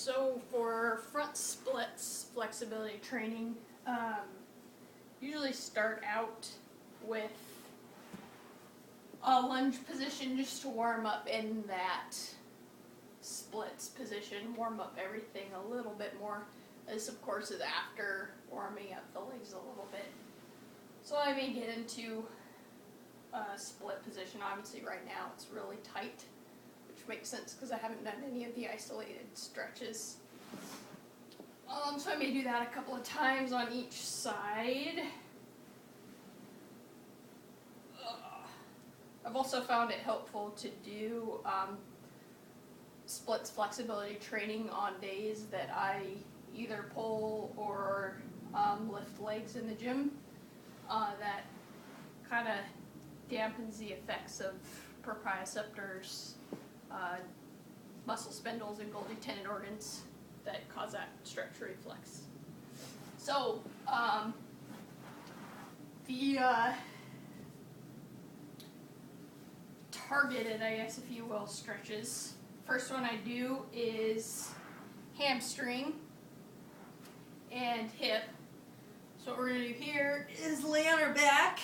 So for front splits flexibility training, usually start out with a lunge position just to warm up in that splits position, warm up everything a little bit more. This of course is after warming up the legs a little bit. So I may get into a split position. Obviously right now it's really tight, which makes sense because I haven't done any of the isolated stretches. So I may do that a couple of times on each side. I've also found it helpful to do splits flexibility training on days that I either pull or lift legs in the gym. That kind of dampens the effects of proprioceptors, muscle spindles, and Golgi tendon organs that cause that stretch reflex. So the targeted, I guess if you will, stretches. First one I do is hamstring and hip. So what we're going to do here is lay on our back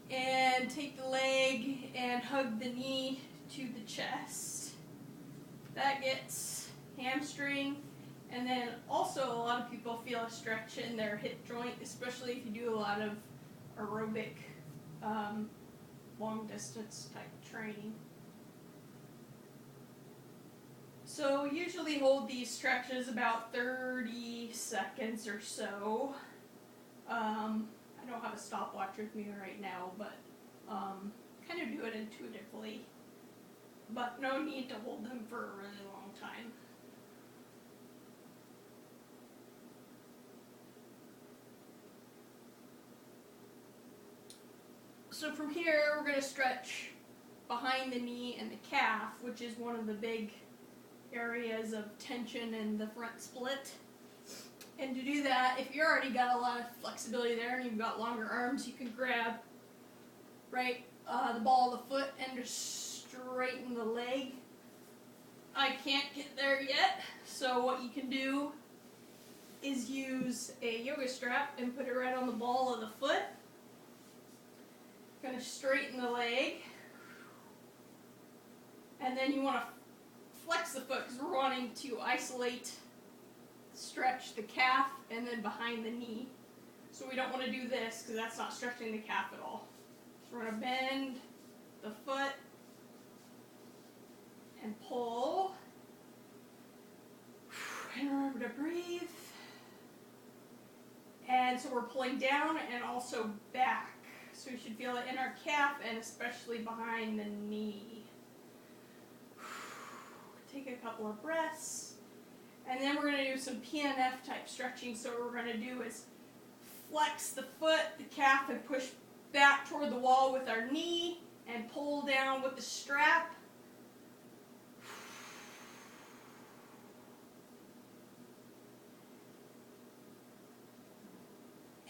and take the leg and hug the knee to the chest. That gets hamstring, and then also a lot of people feel a stretch in their hip joint, especially if you do a lot of aerobic long distance type training. So usually hold these stretches about 30 seconds or so. I don't have a stopwatch with me right now, but kind of do it intuitively. But no need to hold them for a really long time. So from here, we're going to stretch behind the knee and the calf, which is one of the big areas of tension in the front split. And to do that, if you already got a lot of flexibility there and you've got longer arms, you can grab the ball of the foot and just straighten the leg. I can't get there yet, so what you can do is use a yoga strap and put it right on the ball of the foot. Going to straighten the leg, and then you want to flex the foot because we're wanting to stretch the calf and then behind the knee. So we don't want to do this because that's not stretching the calf at all. So we're going to bend the foot and pull. And remember to breathe. And so we're pulling down and also back. So we should feel it in our calf and especially behind the knee. Take a couple of breaths. And then we're going to do some PNF type stretching. So what we're going to do is flex the foot, the calf, and push back toward the wall with our knee and pull down with the strap.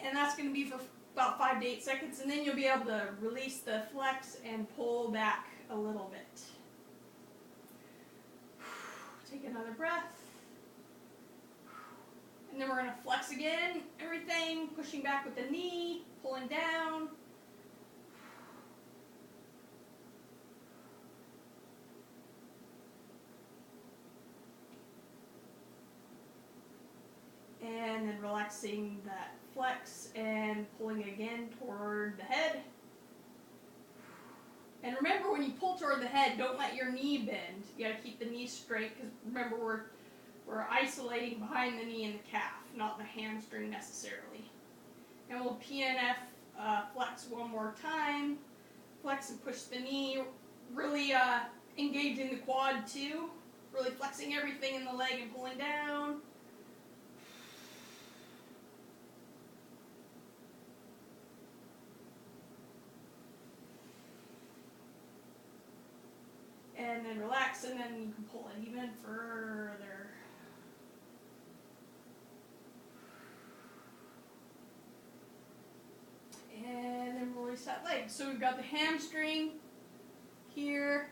And that's going to be for about 5 to 8 seconds, and then you'll be able to release the flex and pull back a little bit. Take another breath. And then we're going to flex again, everything, pushing back with the knee, pulling down. And then relaxing that flex and pulling again toward the head. And remember, when you pull toward the head, don't let your knee bend. You got to keep the knee straight because remember, we're isolating behind the knee and the calf, not the hamstring necessarily. And we'll PNF flex one more time. Flex and push the knee, really engaging the quad too. Really flexing everything in the leg and pulling down. And then relax, and then you can pull it even further. And then release that leg. So we've got the hamstring here.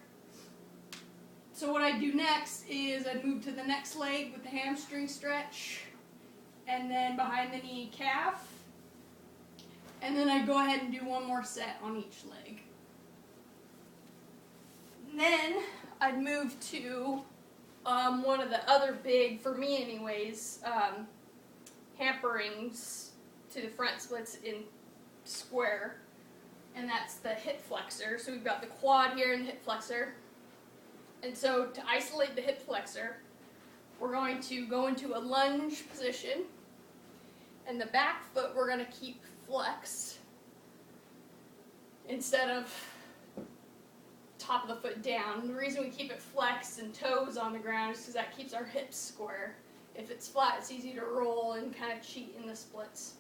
So So what I do next is I move to the next leg with the hamstring stretch, and then behind the knee calf, and then I go ahead and do one more set on each leg. And then I'd move to one of the other big, for me anyways, hamperings to the front splits in square, and that's the hip flexor. So we've got the quad here and the hip flexor. And so to isolate the hip flexor, we're going to go into a lunge position, and the back foot we're going to keep flexed instead of top of the foot down. The reason we keep it flexed and toes on the ground is because that keeps our hips square. If it's flat, it's easy to roll and kind of cheat in the splits.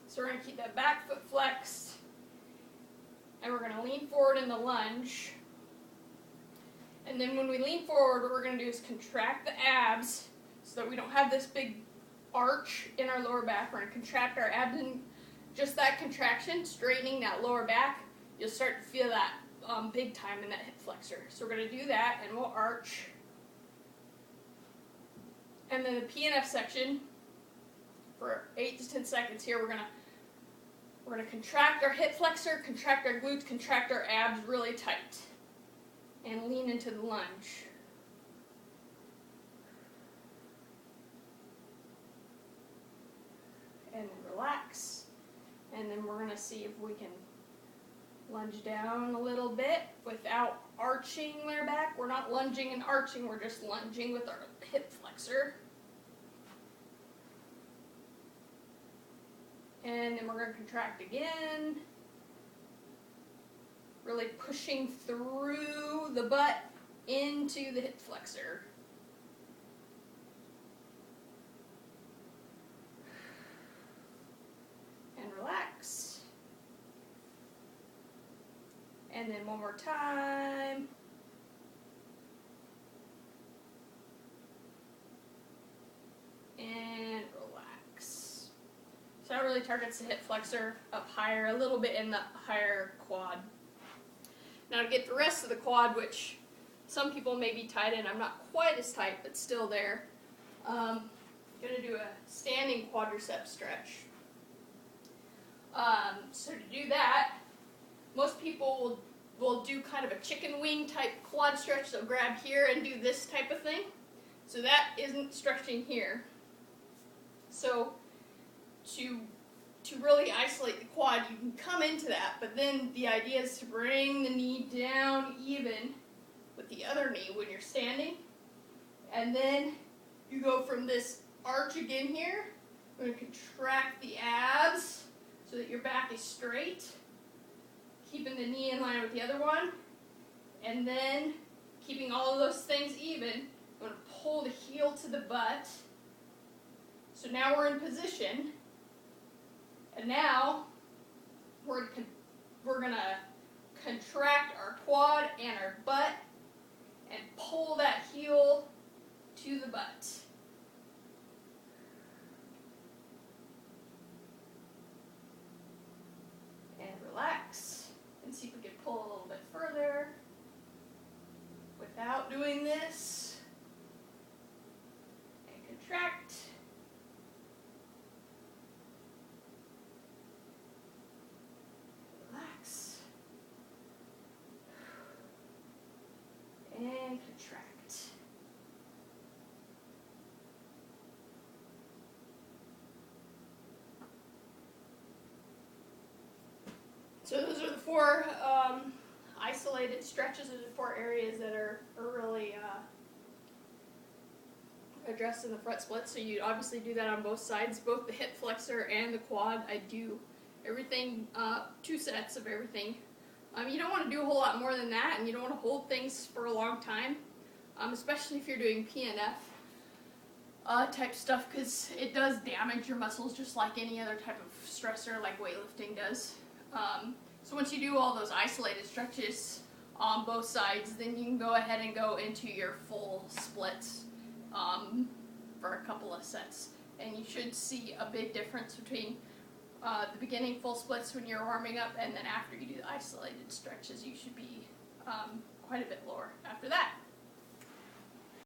So we're going to keep that back foot flexed, and we're going to lean forward in the lunge. And then when we lean forward, what we're going to do is contract the abs so that we don't have this big arch in our lower back. We're going to contract our abs, and just that contraction, straightening that lower back, you'll start to feel that big time in that hip flexor. So we're going to do that, and we'll arch. And then the PNF section, for 8 to 10 seconds here, we're going to contract our hip flexor, contract our glutes, contract our abs really tight, and lean into the lunge. And then relax. And then we're going to see if we can lunge down a little bit without arching our back. We're not lunging and arching, we're just lunging with our hip flexor. And then we're going to contract again, really pushing through the butt into the hip flexor. And relax. And then one more time. And relax. So that really targets the hip flexor up higher, a little bit in the higher quad. Now to get the rest of the quad, which some people may be tight in, I'm not quite as tight, but still there. I'm going to do a standing quadricep stretch. So to do that, most people will do kind of a chicken wing type quad stretch. They'll grab here and do this type of thing. So that isn't stretching here. So to really isolate the quad, you can come into that, but then the idea is to bring the knee down even with the other knee when you're standing. And then you go from this arch again here. We're going to contract the abs so that your back is straight, keeping the knee in line with the other one. And then, keeping all of those things even, I'm going to pull the heel to the butt. So now we're in position. And now, we're going to contract our quad and our butt and pull that heel to the butt. And relax. And see if we can pull a little bit further without doing this. And contract. Relax. And contract. So those are the four isolated stretches. Those are the 4 areas that are really addressed in the front split. So you obviously do that on both sides, both the hip flexor and the quad. I do everything, 2 sets of everything. You don't want to do a whole lot more than that, and you don't want to hold things for a long time, especially if you're doing PNF type stuff, because it does damage your muscles just like any other type of stressor like weightlifting does. So once you do all those isolated stretches on both sides, then you can go ahead and go into your full splits for a couple of sets. And you should see a big difference between the beginning full splits when you're warming up, and then after you do the isolated stretches, you should be quite a bit lower after that.